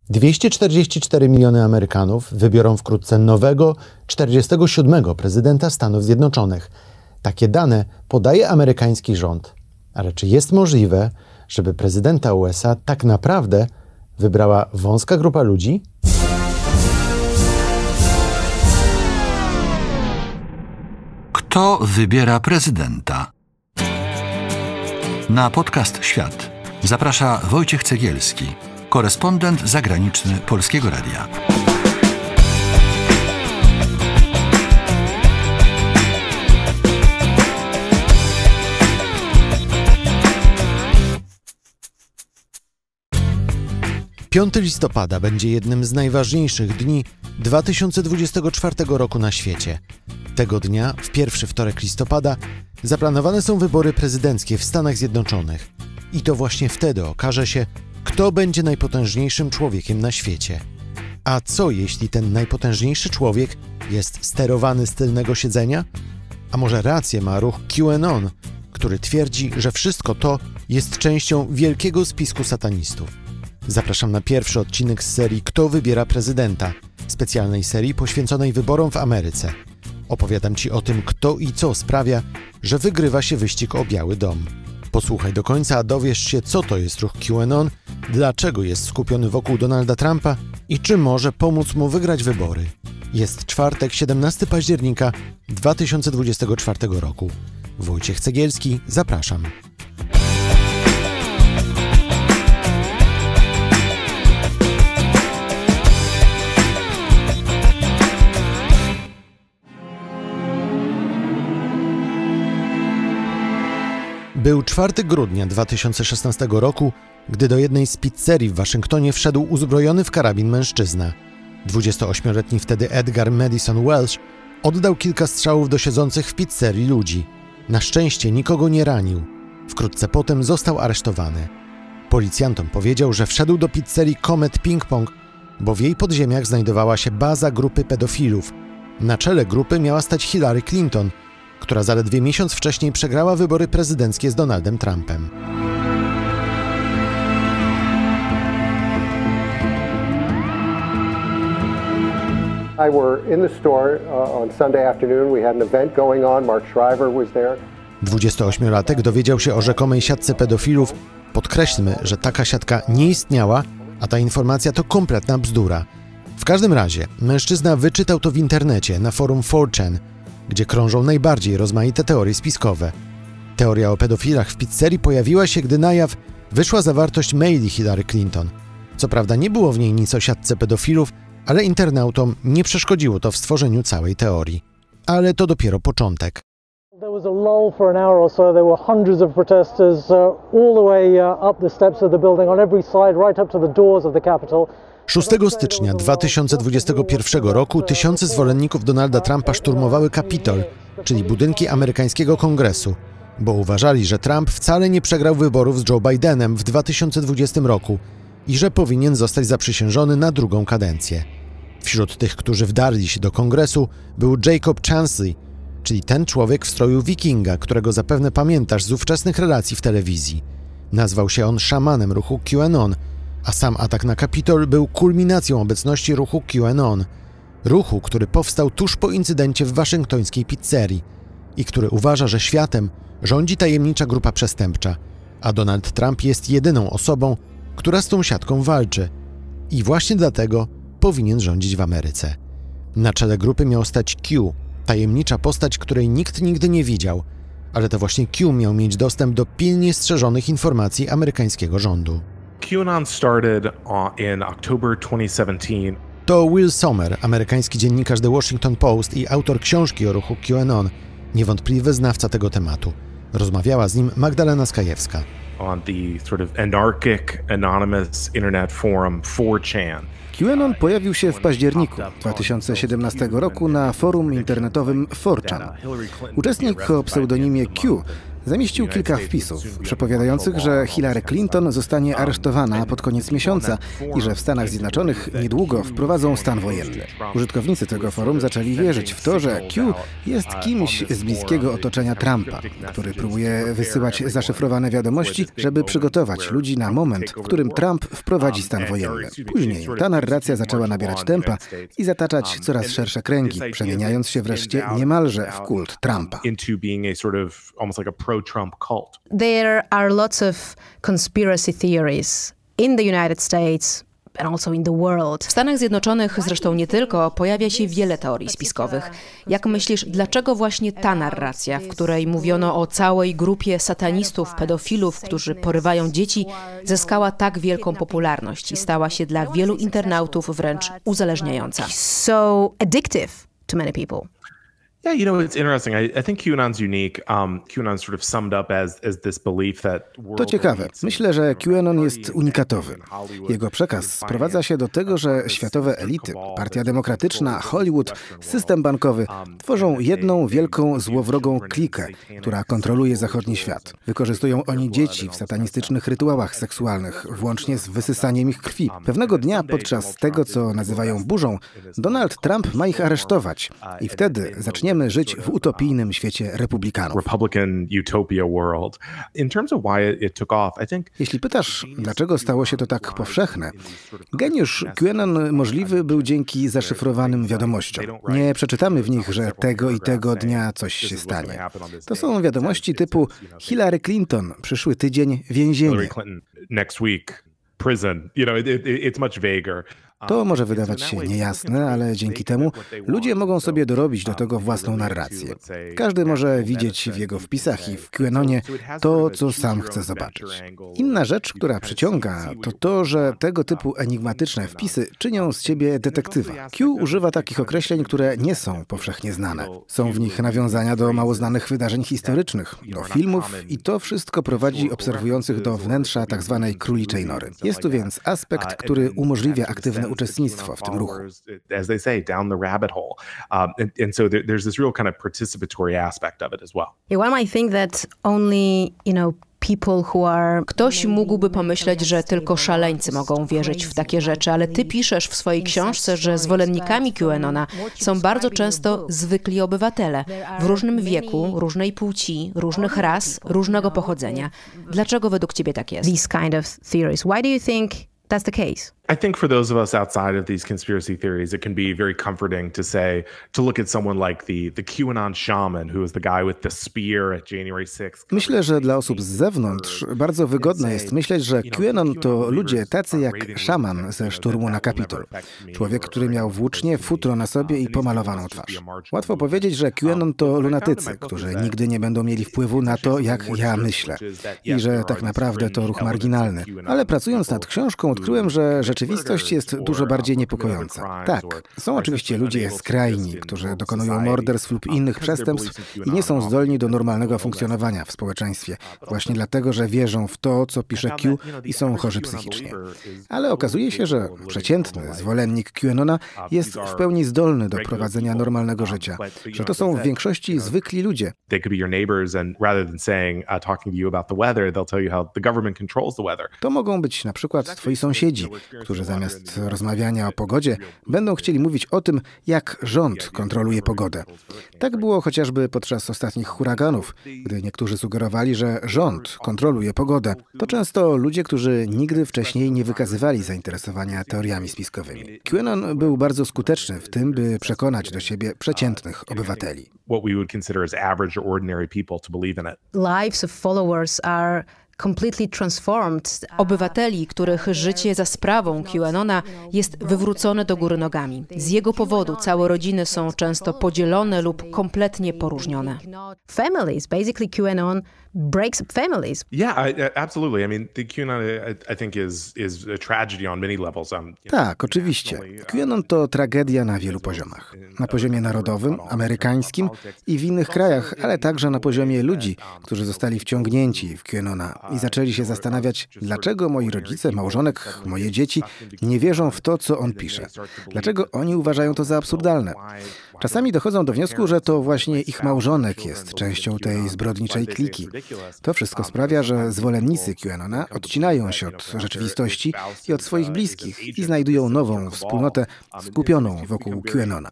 244 miliony Amerykanów wybiorą wkrótce nowego, 47. prezydenta Stanów Zjednoczonych. Takie dane podaje amerykański rząd. Ale czy jest możliwe, żeby prezydenta USA tak naprawdę wybrała wąska grupa ludzi? Kto wybiera prezydenta? Na podcast Świat zaprasza Wojciech Cegielski, korespondent zagraniczny Polskiego Radia. Piąty listopada będzie jednym z najważniejszych dni 2024 roku na świecie. Tego dnia, w pierwszy wtorek listopada, zaplanowane są wybory prezydenckie w Stanach Zjednoczonych. I to właśnie wtedy okaże się, kto będzie najpotężniejszym człowiekiem na świecie. A co jeśli ten najpotężniejszy człowiek jest sterowany z tylnego siedzenia? A może rację ma ruch QAnon, który twierdzi, że wszystko to jest częścią wielkiego spisku satanistów? Zapraszam na pierwszy odcinek z serii Kto wybiera prezydenta? Specjalnej serii poświęconej wyborom w Ameryce. Opowiadam Ci o tym, kto i co sprawia, że wygrywa się wyścig o Biały Dom. Posłuchaj do końca, a dowiesz się, co to jest ruch QAnon, dlaczego jest skupiony wokół Donalda Trumpa i czy może pomóc mu wygrać wybory. Jest czwartek, 17 października 2024 roku. Wojciech Cegielski, zapraszam. Był 4 grudnia 2016 roku, gdy do jednej z pizzerii w Waszyngtonie wszedł uzbrojony w karabin mężczyzna. 28-letni wtedy Edgar Madison Welch oddał kilka strzałów do siedzących w pizzerii ludzi. Na szczęście nikogo nie ranił. Wkrótce potem został aresztowany. Policjantom powiedział, że wszedł do pizzerii Comet Ping Pong, bo w jej podziemiach znajdowała się baza grupy pedofilów. Na czele grupy miała stać Hillary Clinton, która zaledwie miesiąc wcześniej przegrała wybory prezydenckie z Donaldem Trumpem. I were in the store on Sunday afternoon. We had an event going on. Mark Shriver was there. 28-latek dowiedział się o rzekomej siatce pedofilów. Podkreślmy, że taka siatka nie istniała, a ta informacja to kompletna bzdura. W każdym razie mężczyzna wyczytał to w internecie na forum 4chan, gdzie krążą najbardziej rozmaite teorie spiskowe. Teoria o pedofilach w pizzerii pojawiła się, gdy na jaw wyszła zawartość maili Hillary Clinton. Co prawda nie było w niej nic o siatce pedofilów, ale internautom nie przeszkodziło to w stworzeniu całej teorii. Ale to dopiero początek. There was a lull for an hour or so. There were hundreds of protesters all the way up the steps of the building on every side, right up to the doors of the Capitol. 6 stycznia 2021 roku tysiące zwolenników Donalda Trumpa szturmowały Kapitol, czyli budynki amerykańskiego kongresu, bo uważali, że Trump wcale nie przegrał wyborów z Joe Bidenem w 2020 roku i że powinien zostać zaprzysiężony na drugą kadencję. Wśród tych, którzy wdarli się do kongresu, był Jacob Chansley, czyli ten człowiek w stroju wikinga, którego zapewne pamiętasz z ówczesnych relacji w telewizji. Nazwał się on szamanem ruchu QAnon, a sam atak na Kapitol był kulminacją obecności ruchu QAnon. Ruchu, który powstał tuż po incydencie w waszyngtońskiej pizzerii i który uważa, że światem rządzi tajemnicza grupa przestępcza, a Donald Trump jest jedyną osobą, która z tą siatką walczy. I właśnie dlatego powinien rządzić w Ameryce. Na czele grupy miał stać Q, tajemnicza postać, której nikt nigdy nie widział, ale to właśnie Q miał mieć dostęp do pilnie strzeżonych informacji amerykańskiego rządu. QAnon started in October 2017. To Will Sommer, amerykański dziennikarz The Washington Post i autor książki o ruchu QAnon, niewątpliwy znawca tego tematu. Rozmawiała z nim Magdalena Skajewska. On the sort of anarchic, anonymous internet forum 4chan. QAnon pojawił się w październiku 2017 roku na forum internetowym 4chan. Uczestnik o pseudonimie Q Zamieścił kilka wpisów przepowiadających, że Hillary Clinton zostanie aresztowana pod koniec miesiąca i że w Stanach Zjednoczonych niedługo wprowadzą stan wojenny. Użytkownicy tego forum zaczęli wierzyć w to, że Q jest kimś z bliskiego otoczenia Trumpa, który próbuje wysyłać zaszyfrowane wiadomości, żeby przygotować ludzi na moment, w którym Trump wprowadzi stan wojenny. Później ta narracja zaczęła nabierać tempa i zataczać coraz szersze kręgi, przemieniając się wreszcie niemalże w kult Trumpa. There are lots of conspiracy theories in the United States. W Stanach Zjednoczonych zresztą nie tylko, pojawia się wiele teorii spiskowych. Jak myślisz, dlaczego właśnie ta narracja, w której mówiono o całej grupie satanistów, pedofilów, którzy porywają dzieci, zyskała tak wielką popularność i stała się dla wielu internautów wręcz uzależniająca? So addictive to many people. Yeah, it's interesting. I think QAnon's unique. QAnon sort of summed up as this belief that To ciekawe. Myślę, że QAnon jest unikatowy. Jego przekaz sprowadza się do tego, że światowe elity, Partia Demokratyczna, Hollywood, system bankowy tworzą jedną wielką złowrogą klikę, która kontroluje zachodni świat. Wykorzystują oni dzieci w satanistycznych rytuałach seksualnych, włącznie z wysysaniem ich krwi. Pewnego dnia podczas tego, co nazywają burzą, Donald Trump ma ich aresztować i wtedy zaczniemy żyć w utopijnym świecie republikanów. Jeśli pytasz, dlaczego stało się to tak powszechne, geniusz QAnon możliwy był dzięki zaszyfrowanym wiadomościom. Nie przeczytamy w nich, że tego i tego dnia coś się stanie. To są wiadomości typu Hillary Clinton, przyszły tydzień więzienie. To może wydawać się niejasne, ale dzięki temu ludzie mogą sobie dorobić do tego własną narrację. Każdy może widzieć w jego wpisach i w QAnonie to, co sam chce zobaczyć. Inna rzecz, która przyciąga, to to, że tego typu enigmatyczne wpisy czynią z ciebie detektywa. Q używa takich określeń, które nie są powszechnie znane. Są w nich nawiązania do mało znanych wydarzeń historycznych, do filmów i to wszystko prowadzi obserwujących do wnętrza tzw. króliczej nory. Jest tu więc aspekt, który umożliwia aktywne uczestnictwo w tym ruchu. As they say, down the rabbit hole. And so there's this real kind of participatory aspect of it as well. One might think that only, Ktoś mógłby pomyśleć, że tylko szaleńcy mogą wierzyć w takie rzeczy, ale ty piszesz w swojej książce, że zwolennikami QAnona są bardzo często zwykli obywatele w różnym wieku, różnej płci, różnych ras, różnego pochodzenia. Dlaczego według ciebie tak jest? These kind of theories. Why do you think that's the case? I think for those of us outside of these conspiracy theories, it can be very comforting to look at someone like the QAnon shaman, who is the guy with the spear at January 6th. Myślę, że dla osób z zewnątrz bardzo wygodne jest myśleć, że QAnon to ludzie tacy jak szaman ze szturmu na Kapitol. Człowiek, który miał włócznie, futro na sobie i pomalowaną twarz. Łatwo powiedzieć, że QAnon to lunatycy, którzy nigdy nie będą mieli wpływu na to, jak ja myślę. I że tak naprawdę to ruch marginalny. Ale pracując nad książką, odkryłem, że rzeczywistość jest dużo bardziej niepokojąca. Tak, są oczywiście ludzie skrajni, którzy dokonują morderstw lub innych przestępstw i nie są zdolni do normalnego funkcjonowania w społeczeństwie, właśnie dlatego, że wierzą w to, co pisze Q i są chorzy psychicznie. Ale okazuje się, że przeciętny zwolennik QAnona jest w pełni zdolny do prowadzenia normalnego życia, że to są w większości zwykli ludzie. To mogą być na przykład twoi sąsiedzi, którzy zamiast rozmawiania o pogodzie będą chcieli mówić o tym, jak rząd kontroluje pogodę. Tak było chociażby podczas ostatnich huraganów, gdy niektórzy sugerowali, że rząd kontroluje pogodę. To często ludzie, którzy nigdy wcześniej nie wykazywali zainteresowania teoriami spiskowymi. QAnon był bardzo skuteczny w tym, by przekonać do siebie przeciętnych obywateli. Lives of followers are completely transformed. Obywateli, których życie za sprawą QAnona jest wywrócone do góry nogami. Z jego powodu całe rodziny są często podzielone lub kompletnie poróżnione. Families, basically QAnon breaks up families. Yeah, absolutely. I mean, the QAnon I think is a tragedy on many levels. Tak, oczywiście. QAnon to tragedia na wielu poziomach. Na poziomie narodowym, amerykańskim i w innych krajach, ale także na poziomie ludzi, którzy zostali wciągnięci w QAnona i zaczęli się zastanawiać, dlaczego moi rodzice, małżonek, moje dzieci nie wierzą w to, co on pisze. Dlaczego oni uważają to za absurdalne. Czasami dochodzą do wniosku, że to właśnie ich małżonek jest częścią tej zbrodniczej kliki. To wszystko sprawia, że zwolennicy QAnona odcinają się od rzeczywistości i od swoich bliskich i znajdują nową wspólnotę skupioną wokół QAnona.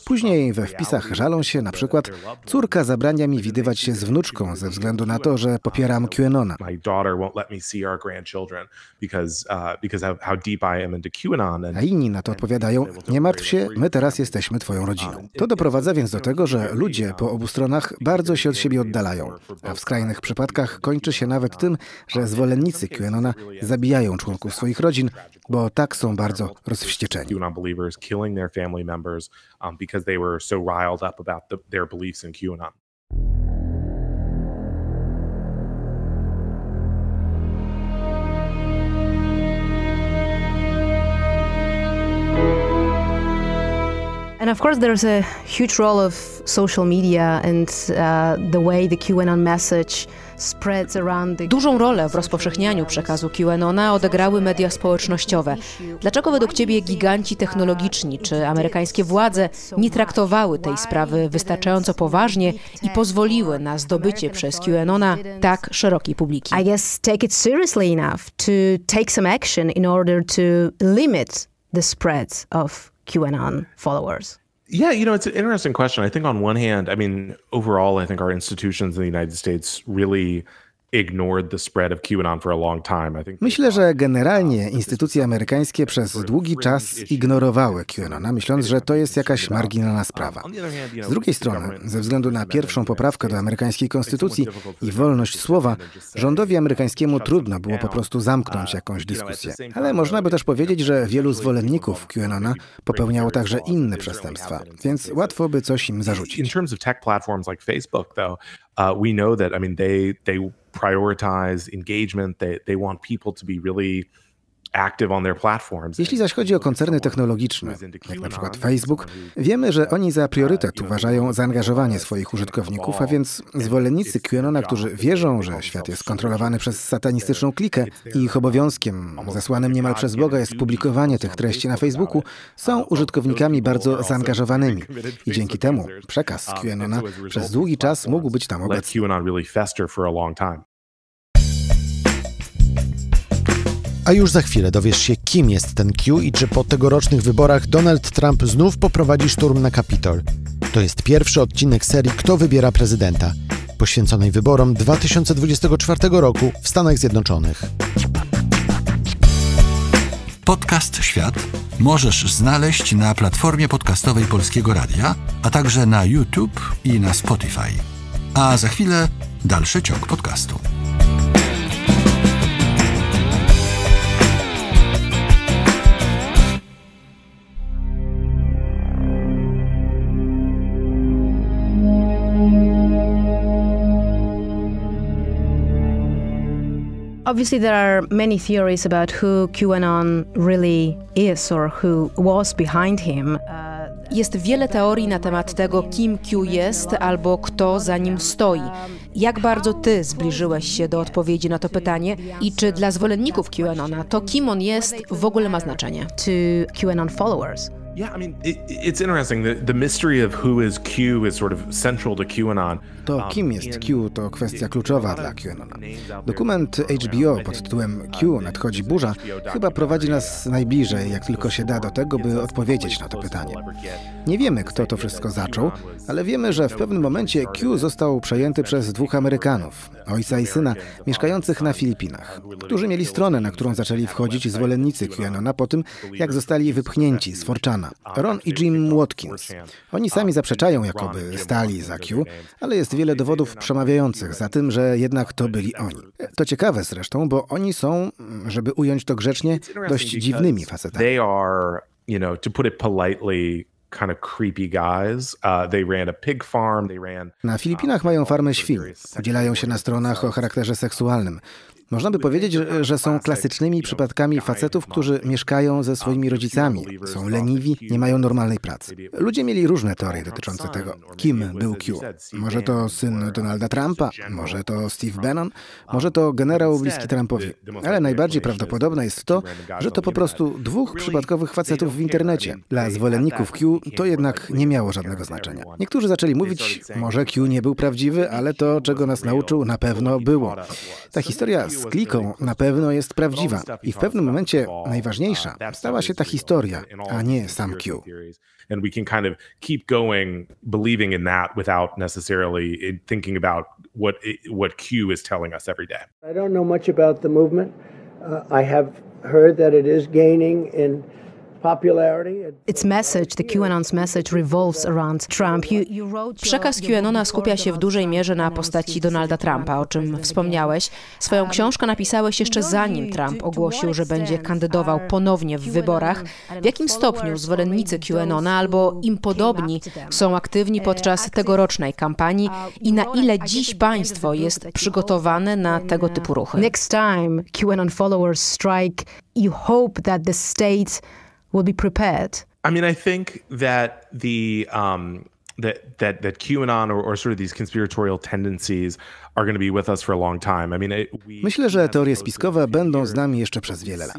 Później we wpisach żalą się na przykład: córka zabrania mi widywać się z wnuczką ze względu na to, że popieram QAnona. A inni na to odpowiadają: nie martw się, my teraz jesteśmy twoją rodziną. To doprowadza więc do tego, że ludzie po obu stronach bardzo się od siebie oddalają, a w skrajnych przypadkach kończy się nawet tym, że zwolennicy QAnona zabijają członków swoich rodzin, bo tak są bardzo rozwścieczeni. Because they were so riled up about their beliefs in QAnon. And of course, there's a huge role of social media and the way the QAnon message spreads around the... Dużą rolę w rozpowszechnianiu przekazu QAnona odegrały media społecznościowe. Dlaczego według Ciebie giganci technologiczni czy amerykańskie władze nie traktowały tej sprawy wystarczająco poważnie i pozwoliły na zdobycie przez QAnona tak szerokiej publiki? I guess take it seriously enough to take some action in order to limit the spread of QAnon followers. Yeah, it's an interesting question. I think on one hand, overall, I think our institutions in the United States really ignored the spread of QAnon for a long time. Myślę, że generalnie instytucje amerykańskie przez długi czas ignorowały QAnona, myśląc, że to jest jakaś marginalna sprawa. Z drugiej strony, ze względu na pierwszą poprawkę do amerykańskiej konstytucji i wolność słowa, rządowi amerykańskiemu trudno było po prostu zamknąć jakąś dyskusję. Ale można by też powiedzieć, że wielu zwolenników QAnona popełniało także inne przestępstwa, więc łatwo by coś im zarzucić. In terms of tech platforms like Facebook, though, we know that they prioritize engagement. They want people to be really active on their platforms. Jeśli zaś chodzi o koncerny technologiczne, jak na przykład Facebook, wiemy, że oni za priorytet uważają zaangażowanie swoich użytkowników, a więc zwolennicy QAnona, którzy wierzą, że świat jest kontrolowany przez satanistyczną klikę i ich obowiązkiem, zesłanym niemal przez Boga, jest publikowanie tych treści na Facebooku, są użytkownikami bardzo zaangażowanymi i dzięki temu przekaz QAnona przez długi czas mógł być tam obecny. A już za chwilę dowiesz się, kim jest ten Q i czy po tegorocznych wyborach Donald Trump znów poprowadzi szturm na Kapitol. To jest pierwszy odcinek serii Kto wybiera prezydenta, poświęconej wyborom 2024 roku w Stanach Zjednoczonych. Podcast Świat możesz znaleźć na platformie podcastowej Polskiego Radia, a także na YouTube i na Spotify. A za chwilę dalszy ciąg podcastu. Obviously, there are many theories about who QAnon really is or who was behind him. Jest wiele teorii na temat tego, kim Q jest albo kto za nim stoi. Jak bardzo ty zbliżyłeś się do odpowiedzi na to pytanie i czy dla zwolenników QAnona to, kim on jest, w ogóle ma znaczenie? To QAnon followers. Yeah, it's interesting. The mystery of who is Q is sort of central to QAnon. To, kim jest Q, to kwestia kluczowa dla QAnona. Dokument HBO pod tytułem Q nadchodzi burza chyba prowadzi nas najbliżej, jak tylko się da, do tego, by odpowiedzieć na to pytanie. Nie wiemy, kto to wszystko zaczął, ale wiemy, że w pewnym momencie Q został przejęty przez dwóch Amerykanów, ojca i syna, mieszkających na Filipinach, którzy mieli stronę, na którą zaczęli wchodzić zwolennicy QAnona po tym, jak zostali wypchnięci z 4chana. Ron i Jim Watkins. Oni sami zaprzeczają, jakoby stali za Q, ale jest wiele dowodów przemawiających za tym, że jednak to byli oni. To ciekawe zresztą, bo oni są, żeby ująć to grzecznie, dość dziwnymi facetami. They are, to put it politely, kind of creepy guys. They ran a pig farm. Na Filipinach mają farmę świń. Udzielają się na stronach o charakterze seksualnym. Można by powiedzieć, że są klasycznymi przypadkami facetów, którzy mieszkają ze swoimi rodzicami, są leniwi, nie mają normalnej pracy. Ludzie mieli różne teorie dotyczące tego, kim był Q. Może to syn Donalda Trumpa, może to Steve Bannon, może to generał bliski Trumpowi. Ale najbardziej prawdopodobne jest to, że to po prostu dwóch przypadkowych facetów w internecie. Dla zwolenników Q to jednak nie miało żadnego znaczenia. Niektórzy zaczęli mówić, może Q nie był prawdziwy, ale to, czego nas nauczył, na pewno było. Ta historia z kliką na pewno jest prawdziwa i w pewnym momencie najważniejsza stała się ta historia, a nie sam Q. And we can kind of keep going, believing in that without necessarily thinking about what Q is telling us every day. I don't know much about the movement. I have heard that it is gaining in popularity. Its message, the QAnon's message, revolves around Trump. Przekaz QAnona skupia się w dużej mierze na postaci Donalda Trumpa, o czym wspomniałeś. Swoją książkę napisałeś jeszcze zanim Trump ogłosił, że będzie kandydował ponownie w wyborach. W jakim stopniu zwolennicy QAnona albo im podobni są aktywni podczas tegorocznej kampanii i na ile dziś państwo jest przygotowane na tego typu ruchy? Next time QAnon followers strike, you hope that the state will be prepared. I mean, I think that that QAnon or sort of these conspiratorial tendencies are going to be with us for a long time. I mean, Myślę, że teorie spiskowe będą z nami jeszcze przez wiele lat.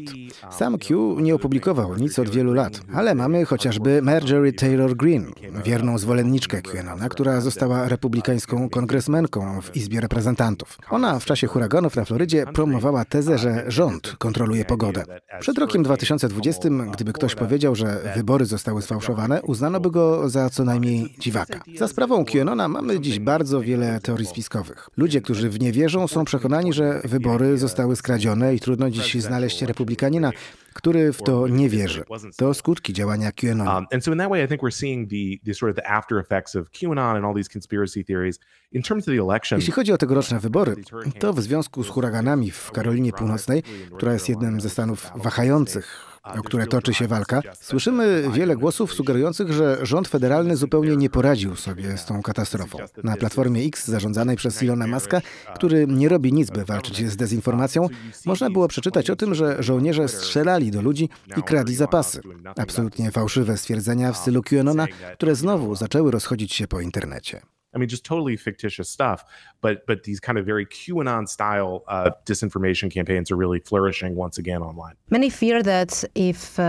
Sam Q nie opublikował nic od wielu lat, ale mamy chociażby Marjorie Taylor Greene, wierną zwolenniczkę QAnona, która została republikańską kongresmenką w Izbie Reprezentantów. Ona w czasie huraganów na Florydzie promowała tezę, że rząd kontroluje pogodę. Przed rokiem 2020, gdyby ktoś powiedział, że wybory zostały sfałszowane, uznano by go za co najmniej dziwaka. Za sprawą QAnona mamy dziś bardzo wiele teorii spiskowych. Ludzie, którzy w nie wierzą, są przekonani, że wybory zostały skradzione i trudno dziś znaleźć republikanina, który w to nie wierzy. To skutki działania QAnona. And so in that way, I think we're seeing the sort of the after effects of QAnon and all these conspiracy theories. In terms of the election, jeśli chodzi o tegoroczne wybory, to w związku z huraganami w Karolinie Północnej, która jest jednym ze stanów wahających, o które toczy się walka, słyszymy wiele głosów sugerujących, że rząd federalny zupełnie nie poradził sobie z tą katastrofą. Na Platformie X zarządzanej przez Elona Muska, który nie robi nic, by walczyć z dezinformacją, można było przeczytać o tym, że żołnierze strzelali do ludzi i kradli zapasy. Absolutnie fałszywe stwierdzenia w stylu QAnona, które znowu zaczęły rozchodzić się po internecie. I mean, just totally fictitious stuff, but these kind of very QAnon-style disinformation campaigns are really flourishing once again online. Many fear that if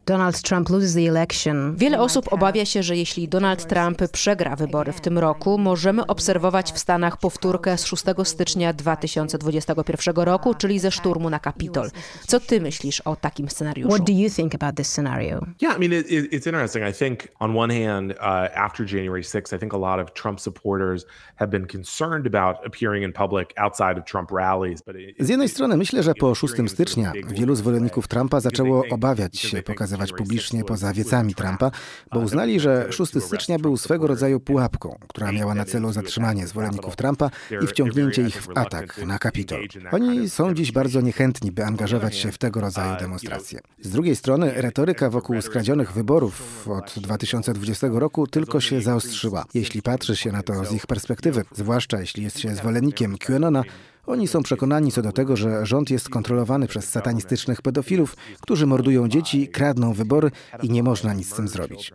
Donald Trump loses the election, wiele osób obawia się, że jeśli Donald Trump przegra wybory w tym roku, możemy obserwować w Stanach powtórkę z 6 stycznia 2021 roku, czyli ze szturmu na Kapitol. Co ty myślisz o takim scenariuszu? What do you think about this scenario? Yeah, I mean, it's interesting. I think on one hand, after January 6th, I think a lot of Trump supporters have been concerned about appearing in public outside of Trump rallies. Z jednej strony myślę, że po 6 stycznia wielu zwolenników Trumpa zaczęło obawiać się pokazywać publicznie poza wiecami Trumpa, bo uznali, że 6 stycznia był swego rodzaju pułapką, która miała na celu zatrzymanie zwolenników Trumpa i wciągnięcie ich w atak na Kapitol. Oni są dziś bardzo niechętni, by angażować się w tego rodzaju demonstracje. Z drugiej strony retoryka wokół skradzionych wyborów od 2020 roku tylko się zaostrzyła. Jeśli patrzy się na to z ich perspektywy, zwłaszcza jeśli jest się zwolennikiem QAnona, oni są przekonani co do tego, że rząd jest kontrolowany przez satanistycznych pedofilów, którzy mordują dzieci, kradną wybory i nie można nic z tym zrobić.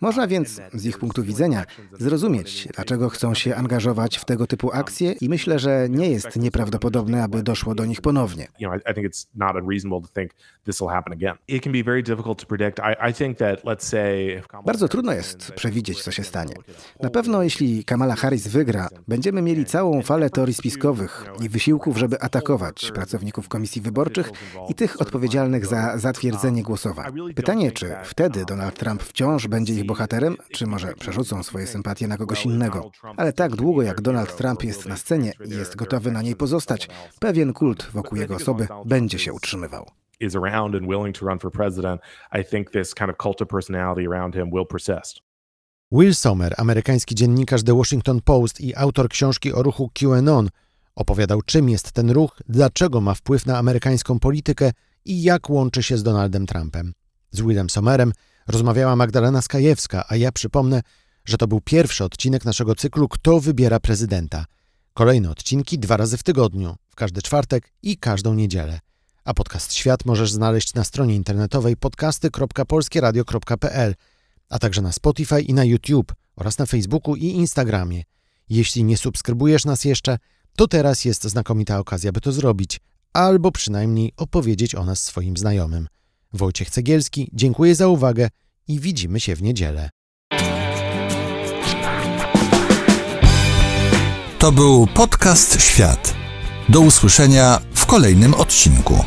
Można więc z ich punktu widzenia zrozumieć, dlaczego chcą się angażować w tego typu akcje i myślę, że nie jest nieprawdopodobne, aby doszło do nich ponownie. Bardzo trudno jest przewidzieć, co się stanie. Na pewno jeśli Kamala Harris wygra, będziemy mieli całą falę teorii spiskowych i wysiłków, żeby atakować pracowników komisji wyborczych i tych odpowiedzialnych za zatwierdzenie głosowań. Pytanie, czy wtedy Donald Trump wciąż będzie ich bohaterem, czy może przerzucą swoje sympatie na kogoś innego. Ale tak długo jak Donald Trump jest na scenie i jest gotowy na niej pozostać, pewien kult wokół jego osoby będzie się utrzymywał. Is around and willing to run for president, I think this kind of cult of personality around him will persist. Will Sommer, amerykański dziennikarz The Washington Post i autor książki o ruchu QAnon, opowiadał, czym jest ten ruch, dlaczego ma wpływ na amerykańską politykę i jak łączy się z Donaldem Trumpem. Z Willem Sommerem rozmawiała Magdalena Skajewska, a ja przypomnę, że to był pierwszy odcinek naszego cyklu Kto wybiera prezydenta. Kolejne odcinki 2 razy w tygodniu, w każdy czwartek i każdą niedzielę. A podcast Świat możesz znaleźć na stronie internetowej podcasty.polskieradio.pl, a także na Spotify i na YouTube oraz na Facebooku i Instagramie. Jeśli nie subskrybujesz nas jeszcze, to teraz jest znakomita okazja, by to zrobić, albo przynajmniej opowiedzieć o nas swoim znajomym. Wojciech Cegielski, dziękuję za uwagę i widzimy się w niedzielę. To był podcast Świat. Do usłyszenia w kolejnym odcinku.